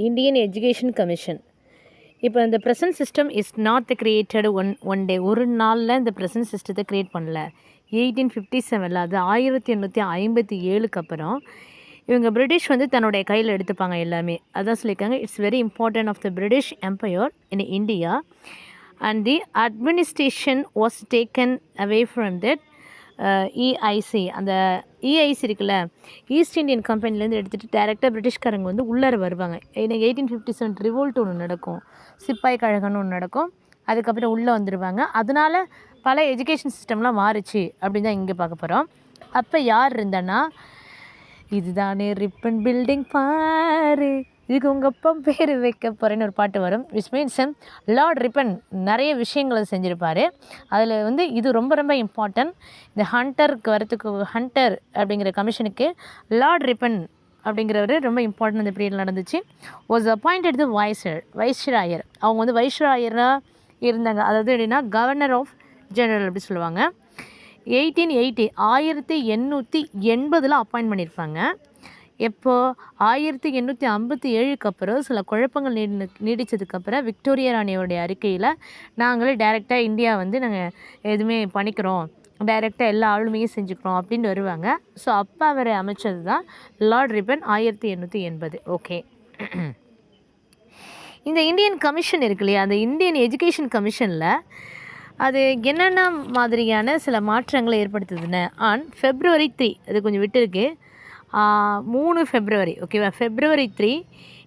Indian education commission. இப்போ இந்த present system is not the created one day, ஒரு நாளில் இந்த ப்ரெசன்ட் சிஸ்டத்தை க்ரியேட் பண்ணல. 1857 அது 1857க்கு அப்புறம் இவங்க பிரிட்டிஷ் வந்து தன்னுடைய கையில் எடுத்துப்பாங்க எல்லாமே. அதான் சொல்லியிருக்காங்க, it's very important of the British empire in India and the administration was taken away from that EIC. அந்த இஐசி இருக்குல்ல, ஈஸ்ட் இந்தியன் கம்பெனிலேருந்து எடுத்துகிட்டு டைரெக்டாக பிரிட்டிஷ்காரங்க வந்து உள்ளார வருவாங்க. ஏன்னா 1857 ரிவோல்ட் ஒன்று நடக்கும், சிப்பாய் கழகம்னு ஒன்று நடக்கும், அதுக்கப்புறம் உள்ளே வந்துடுவாங்க. அதனால் பல எஜுகேஷன் சிஸ்டம்லாம் மாறுச்சு அப்படின்னு தான் இங்கே பார்க்க போகிறோம். அப்போ யார் இருந்தான்னா, இதுதானே ரிப்பன் பில்டிங் பாரு, இதுக்கு உங்கள் அப்பா பேர் வைக்க போகிறேன்னு ஒரு பாட்டு வரும். விச் மீன்ஸ் லார்ட் ரிப்பன் நிறைய விஷயங்களை செஞ்சுருப்பார். அதில் வந்து இது ரொம்ப ரொம்ப இம்பார்ட்டன்ட். இந்த ஹண்டருக்கு வரத்துக்கு, ஹண்டர் அப்படிங்கிற கமிஷனுக்கு லார்ட் ரிப்பன் அப்படிங்கிறவர் ரொம்ப இம்பார்ட்டன்ட். அந்த பீரியட் நடந்துச்சு. வாஸ் அப்பாயிண்டட் தி வைஸ்ராயர். அவங்க வந்து வைஸ்ராயராக இருந்தாங்க. அதாவது எப்படின்னா கவர்னர் ஆஃப் ஜெனரல் அப்படி சொல்லுவாங்க. 1880 அப்பாயிண்ட் பண்ணியிருப்பாங்க. எப்போ 1857க்கு அப்புறம் சில குழப்பங்கள் நீடித்ததுக்கப்புறம் விக்டோரியா ராணியோடைய அறிக்கையில் நாங்களே டைரெக்டாக இந்தியா வந்து நாங்கள் எதுவுமே பண்ணிக்கிறோம், டைரெக்டாக எல்லா ஆளுமையும் செஞ்சுக்கிறோம் அப்படின்னு வருவாங்க. ஸோ அப்போ அவரை அமைச்சது தான் லார்ட் ரிப்பன் 1880. ஓகே, இந்த இந்தியன் கமிஷன் இருக்கு இல்லையா, அந்த இந்தியன் எஜுகேஷன் கமிஷனில் அது என்னென்ன மாதிரியான சில மாற்றங்களை ஏற்படுத்துதுன்னு ஆன் February 3, அது கொஞ்சம் விட்டு இருக்கு, 3 February, ஓகேவா, February 3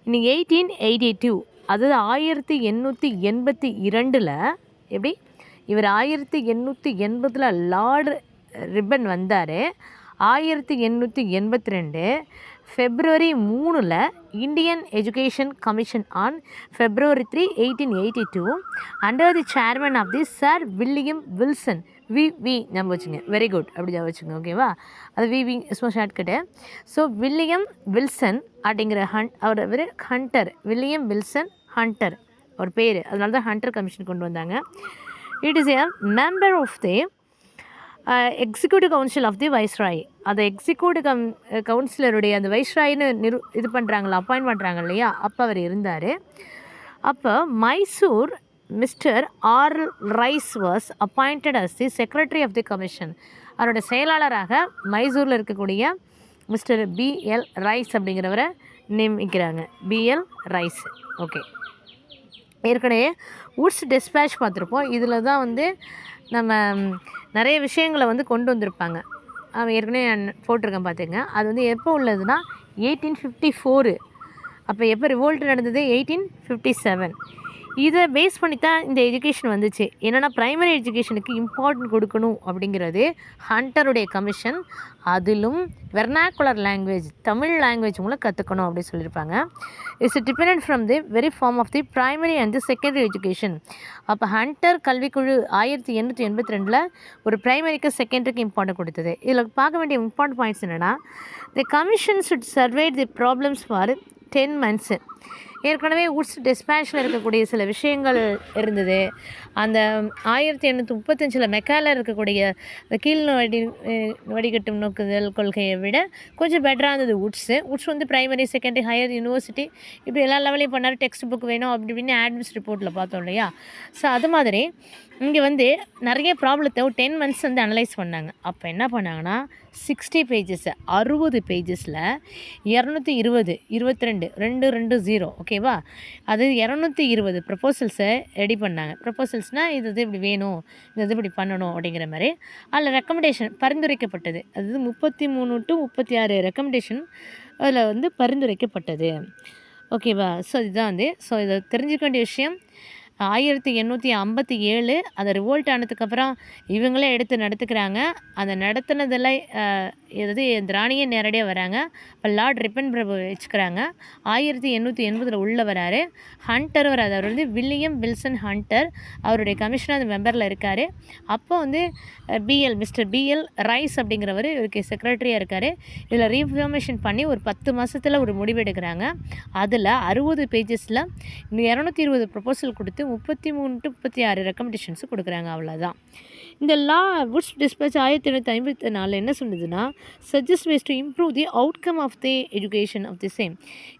இன்னைக்கு 1882, அதாவது 1882 எப்படி இவர் 1880 லார்டு ரிப்பன் வந்தார். 1882 February 3 Indian education commission on February 3, 1882 under the chairman of the sir William Wilson. வி நம்ம வச்சுங்க, வெரி குட், அப்படி தான் வச்சுங்க, ஓகேவா. அது வி சும்மா ஷார்ட்கட்டு. ஸோ வில்லியம் வில்சன் அப்படிங்கிற அவர் ஹண்டர், வில்லியம் வில்சன் ஹண்டர் ஒரு பேர், அதனால தான் ஹண்டர் கமிஷன் கொண்டு வந்தாங்க. It is a member of the executive council of the viceroy. அந்த எக்ஸிக்யூட்டிவ் கவுன்சிலருடைய அந்த வைஸ்ராயின்னு இது பண்ணுறாங்களா, அப்பாயிண்ட் பண்ணுறாங்க இல்லையா, அப்போ அவர் இருந்தார். அப்போ Mysore mister R Rice was appointed as the secretary of the commission. அவரோட செயலாளராக மைசூரில் இருக்கக்கூடிய மிஸ்டர் பிஎல் ரைஸ் அப்படிங்கிறவரை நியமிக்கிறாங்க. BL Rice. ஓகே, ஏற்கனவே வுட்ஸ் டிஸ்பேட்ச் பார்த்துருப்போம். இதில் தான் வந்து நம்ம நிறைய விஷயங்களை வந்து கொண்டு வந்திருப்பாங்க. அவன் ஏற்கனவே போட்டிருக்கேன் பார்த்துங்க. அது வந்து எப்போ உள்ளதுன்னா 1854. அப்போ எப்போ ரிவோல்ட் நடந்தது 1857. இதை பேஸ் பண்ணி தான் இந்த எஜுகேஷன் வந்துச்சு. என்னென்னா ப்ரைமரி எஜுகேஷனுக்கு இம்பார்ட்டன்ட் கொடுக்கணும் அப்படிங்கிறது ஹண்டருடைய கமிஷன். அதிலும் வெர்னாக்குலர் லாங்குவேஜ், தமிழ் லாங்குவேஜ் மூலம் கற்றுக்கணும் அப்படின்னு சொல்லியிருப்பாங்க. It's depend from the very form of the primary and the secondary education. அப்போ ஹண்டர் கல்விக்குழு 1882 ஒரு ப்ரைமரிக்கு செகண்டரிக்கு இம்பார்ட்டன்ட் கொடுத்தது. இதில் பார்க்க வேண்டிய இம்பார்ட்டன்ட் பாயிண்ட்ஸ் என்னென்னா, தி commission should survey the problems for 10 months. ஏற்கனவே வுட்ஸ் டிஸ்பேட்சில் இருக்கக்கூடிய சில விஷயங்கள் இருந்தது. அந்த 1835 மெக்கால இருக்கக்கூடிய கீழ் வடிகட்டும் நோக்குதல் கொள்கையை விட கொஞ்சம் பெட்டராக இருந்தது வுட்ஸ் வந்து ப்ரைமரி, செகண்டரி, ஹையர் யூனிவர்சிட்டி இப்படி எல்லா லெவலையும் பண்ணார். டெக்ஸ்ட் புக் வேணும் அப்படி இப்படின்னு ஆட்மிஸ் ரிப்போர்ட்டில் பார்த்தோம் இல்லையா. ஸோ அது மாதிரி இங்கே வந்து நிறைய ப்ராப்ளத்தை ஒரு 10 months வந்து அனலைஸ் பண்ணாங்க. அப்போ என்ன பண்ணாங்கன்னா 60 pages 60 pagesல 220 22 ஓகேவா, அது 220 ப்ரப்போசல்ஸை ரெடி பண்ணாங்க. ப்ரப்போசல்ஸ்னால் இது இப்படி வேணும், இது இப்படி பண்ணணும் அப்படிங்கிற மாதிரி. அதில் ரெக்கமெண்டேஷன் பரிந்துரைக்கப்பட்டது. அது 33 to 36 ரெக்கமெண்டேஷன் அதில் வந்து பரிந்துரைக்கப்பட்டது. ஓகேவா. ஸோ இதுதான் வந்து இதை தெரிஞ்சுக்க வேண்டிய விஷயம். 1857 அதை ரிவோல்ட் ஆனதுக்கப்புறம் இவங்களே எடுத்து நடத்துக்கிறாங்க. அதை நடத்துனதெல்லாம் எதாவது இந்த ராணியே நேரடியாக வராங்க. இப்போ லார்ட் ரிப்பன் பிரபு வச்சுக்கிறாங்க. 1880 உள்ளே வராரு. ஹண்டர் வராது, அவர் வந்து வில்லியம் வில்சன் ஹண்டர், அவருடைய கமிஷனர் அந்த மெம்பரில் இருக்கார். அப்போ வந்து மிஸ்டர் பிஎல் ரைஸ் அப்படிங்கிறவர் இவருக்கு செக்ரட்டரியாக இருக்கார். இதில் ரீஃபார்மேஷன் பண்ணி ஒரு 10 மாதத்தில் ஒரு முடிவு எடுக்கிறாங்க. அதில் 60 pagesல 220 ப்ரொபோசல் கொடுத்து 33 to 36 ரெக்கமெண்டேஷன்ஸு கொடுக்குறாங்க. அவ்வளோதான். இந்த லா வுட்ஸ் டிஸ்பேச் 1854 என்ன சொன்னதுன்னா suggest ways to improve the outcome of the education of the same.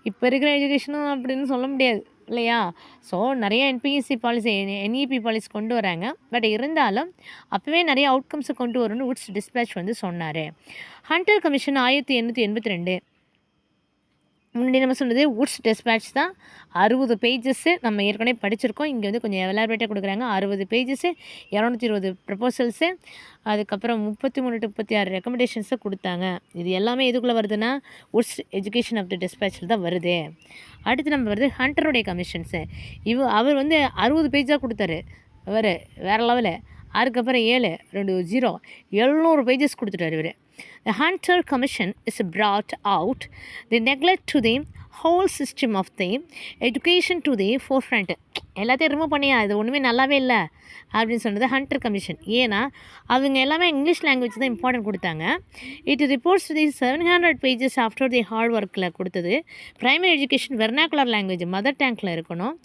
இப்போ இருக்கிற எஜுகேஷனும் அப்படின்னு சொல்ல முடியாது இல்லையா? ஸோ நிறைய என்பிஎஸ்சி பாலிசி என்இபி பாலிசி கொண்டு வராங்க. பட் இருந்தாலும் அப்போவே நிறைய அவுட்கம்ஸை கொண்டு வரணும்னு வுட்ஸ் டிஸ்பேச் வந்து சொன்னார். Hunter commission 1882. முன்னாடி நம்ம சொன்னது வுட்ஸ் டிஸ்பேட்ச் தான். 60 பேஜஸ்ஸு நம்ம ஏற்கனவே படிச்சிருக்கோம். இங்கே வந்து கொஞ்சம் எலாபரேட்டாக கொடுக்குறாங்க. 60 பேஜஸ்ஸு, 220 ப்ரப்போசல்ஸு, அதுக்கப்புறம் 33 to 36 ரெக்கமெண்டேஷன்ஸை கொடுத்தாங்க. இது எல்லாமே எதுக்குள்ளே வருதுன்னா வுட்ஸ் எஜுகேஷன் ஆஃப் தி டிஸ்பேட்சில் தான் வருது. அடுத்து நம்ம வருது ஹண்டருடைய கமிஷன்ஸு. அவர் வந்து 60 பேஜாக கொடுத்தாரு. அவர் வேறு லெவலு. அதுக்கப்புறம் 7 2 0 700 பேஜஸ் கொடுத்துட்டார் இவர். The Hunter Commission is brought out the neglect to the whole system of the education to the forefront. எல்லாத்தையும் ரிமூவ் பண்ணியா, இது ஒன்றுமே நல்லாவே இல்லை அப்படின்னு சொன்னது ஹண்டர் கமிஷன். ஏன்னா அவங்க எல்லாமே இங்கிலீஷ் லாங்குவேஜ் தான் இம்பார்ட்டன்ட் கொடுத்தாங்க. It reports the 700 pages after the hard ஒர்க்கில் கொடுத்தது. Primary education vernacular language mother டேங்கில் இருக்கணும்.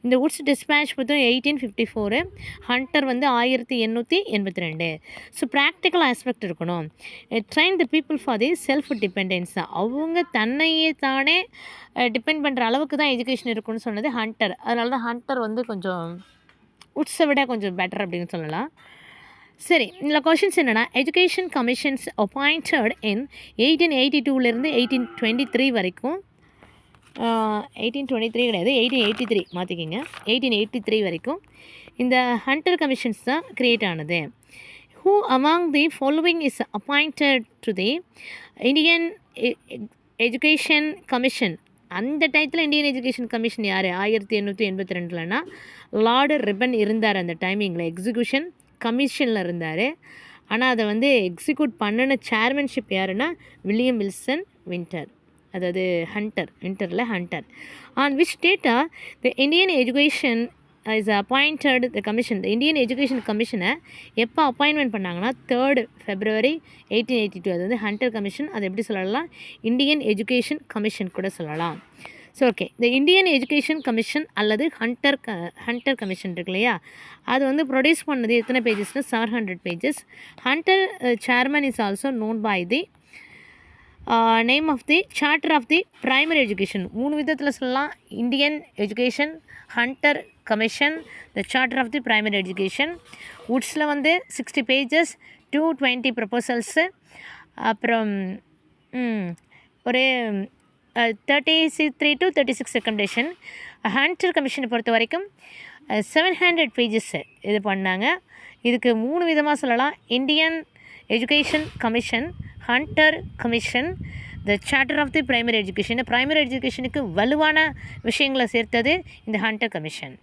இந்த வுட்ஸ் டிஸ்பேட்ச் பார்த்தோம் 1854. ஹண்டர் வந்து 1882. ஸோ ப்ராக்டிக்கல் ஆஸ்பெக்ட் இருக்கணும். Train the people for the self dependence. அவங்க தன்னையே தானே டிபெண்ட் பண்ணுற அளவுக்கு தான் எஜுகேஷன் இருக்குன்னு சொன்னது ஹண்டர். அதனால தான் ஹண்டர் வந்து கொஞ்சம் வுட்ஸை விட கொஞ்சம் பெட்டர் அப்படின்னு சொல்லலாம். சரி, இதில் கொஷின்ஸ் என்னென்னா எஜுகேஷன் கமிஷன்ஸ் அப்பாயிண்டட் இன் 1882 1823 வரைக்கும் 1823 கிடையாது 1883 மாற்றிக்கிங்க 1883 வரைக்கும் இந்த ஹண்டர் கமிஷன்ஸ் தான் க்ரியேட் ஆனது. Who among the following is appointed to the Indian Education Commission? அந்த டயத்தில் இந்தியன் எஜுகேஷன் கமிஷன் யார்? 1882 லார்டு ரிப்பன் இருந்தார். அந்த டைமிங்கில் எக்ஸிக்யூஷன் கமிஷனில் இருந்தார். ஆனால் அதை வந்து எக்ஸிக்யூட் பண்ணின சேர்மன்ஷிப் யாருன்னா வில்லியம் வில்சன் வின்டர், அதாவது வின்டரில் Hunter. On which data the Indian education is appointed the commission. The Indian education கமிஷனை எப்போ அப்பாயின்மெண்ட் பண்ணாங்கன்னா 3rd February 1882. அது வந்து ஹண்டர் கமிஷன். அது எப்படி சொல்லலாம்? இந்தியன் எஜுகேஷன் கமிஷன் கூட சொல்லலாம். ஸோ ஓகே, இந்த இந்தியன் எஜுகேஷன் கமிஷன் அல்லது ஹண்டர் கமிஷன் இருக்கு இல்லையா, அது வந்து ப்ரொடியூஸ் பண்ணது எத்தனை பேஜஸ்னால் 700 pages. Hunter chairman is also known by the name of the charter of the primary education. 3 விதத்தில் சொல்லலாம். Indian Education, Hunter Commission, the charter of the primary education. வுட்ஸில் வந்து 60 பேஜஸ், 220 ப்ரப்போசல்ஸு, அப்புறம் ஒரு 33 to 36 ரெக்கமெண்டேஷன். ஹண்டர் கமிஷனை பொறுத்த வரைக்கும் 700 பேஜஸ் இது பண்ணாங்க. இதுக்கு 3 விதமாக சொல்லலாம். Indian education Commission, Hunter Commission, the charter of the primary education. Primary எஜுகேஷனுக்கு வலுவான விஷயங்களை சேர்த்தது இந்த ஹண்டர் கமிஷன்.